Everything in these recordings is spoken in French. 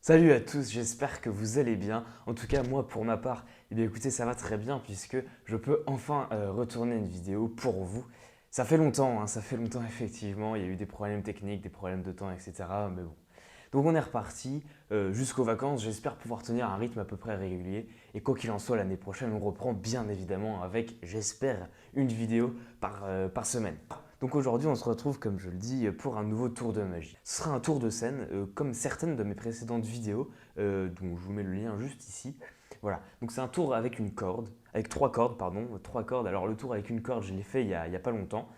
Salut à tous, j'espère que vous allez bien. En tout cas, moi pour ma part, écoutez, ça va très bien puisque je peux enfin retourner une vidéo pour vous. Ça fait longtemps, ça fait longtemps effectivement, il y a eu des problèmes techniques, des problèmes de temps, etc. Mais bon. Donc on est reparti jusqu'aux vacances, j'espère pouvoir tenir un rythme à peu près régulier. Et quoi qu'il en soit, l'année prochaine, on reprend bien évidemment avec, j'espère, une vidéo par semaine. Donc aujourd'hui, on se retrouve, comme je le dis, pour un nouveau tour de magie. Ce sera un tour de scène, comme certaines de mes précédentes vidéos, dont je vous mets le lien juste ici. Voilà, donc c'est un tour avec une corde, avec trois cordes, pardon, trois cordes. Alors le tour avec une corde, je l'ai fait il y a pas longtemps,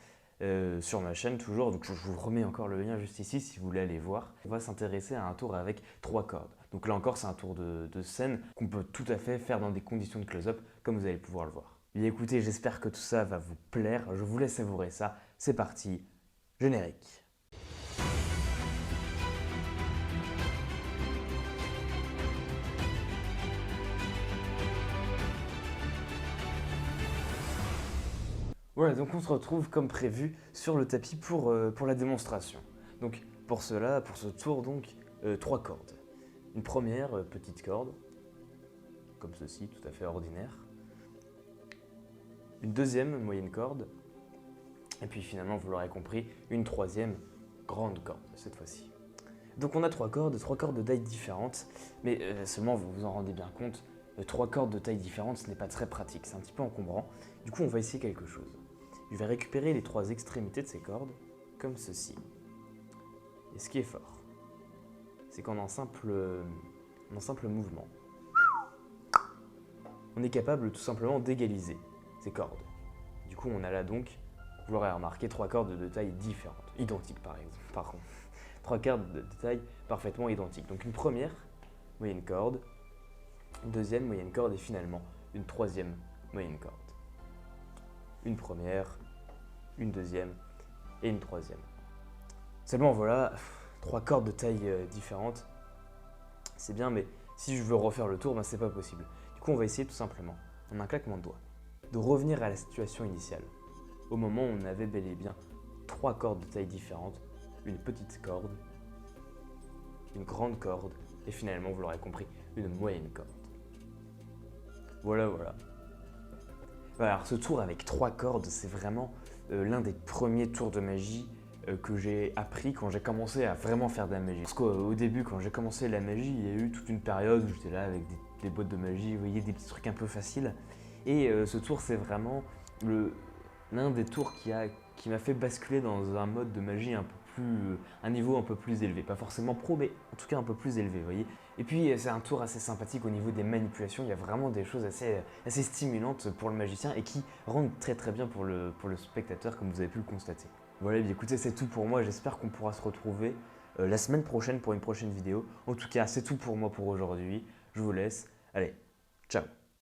sur ma chaîne toujours, donc je vous remets encore le lien juste ici si vous voulez aller voir. On va s'intéresser à un tour avec trois cordes. Donc là encore, c'est un tour de scène qu'on peut tout à fait faire dans des conditions de close-up, comme vous allez pouvoir le voir. Bien écoutez, j'espère que tout ça va vous plaire, je vous laisse savourer ça. C'est parti, générique. Voilà, donc on se retrouve comme prévu sur le tapis pour la démonstration. Donc pour cela, pour ce tour, donc trois cordes. Une première petite corde, comme ceci, tout à fait ordinaire. Une deuxième moyenne corde. Et puis finalement, vous l'aurez compris, une troisième grande corde cette fois-ci. Donc on a trois cordes de taille différentes, mais seulement vous vous en rendez bien compte, trois cordes de taille différente, ce n'est pas très pratique, c'est un petit peu encombrant. Du coup, on va essayer quelque chose. Je vais récupérer les trois extrémités de ces cordes, comme ceci. Et ce qui est fort, c'est qu'en un simple mouvement, on est capable tout simplement d'égaliser ces cordes. Du coup, on a là donc, vous l'aurez remarqué, trois cordes de taille différente, identiques par contre. Trois cordes de taille parfaitement identiques. Donc une première moyenne corde, une deuxième moyenne corde et finalement une troisième moyenne corde. Une première, une deuxième et une troisième. Seulement voilà, trois cordes de taille différentes, c'est bien, mais si je veux refaire le tour, c'est pas possible. Du coup, on va essayer tout simplement, en un claquement de doigts, de revenir à la situation initiale, au moment où on avait bel et bien trois cordes de taille différentes, une petite corde, une grande corde et finalement, vous l'aurez compris, une moyenne corde. Voilà. Alors ce tour avec trois cordes, c'est vraiment l'un des premiers tours de magie que j'ai appris quand j'ai commencé à vraiment faire de la magie. Parce qu'au début, quand j'ai commencé la magie, il y a eu toute une période où j'étais là avec des boîtes de magie, vous voyez, des petits trucs un peu faciles. Et ce tour, c'est vraiment l'un des tours qui m'a fait basculer dans un mode de magie un niveau un peu plus élevé. Pas forcément pro, mais en tout cas un peu plus élevé, vous voyez. Et puis c'est un tour assez sympathique au niveau des manipulations, il y a vraiment des choses assez stimulantes pour le magicien et qui rendent très bien pour le spectateur comme vous avez pu le constater. Voilà, bien écoutez, c'est tout pour moi, j'espère qu'on pourra se retrouver la semaine prochaine pour une prochaine vidéo. En tout cas, c'est tout pour moi pour aujourd'hui, je vous laisse, allez, ciao.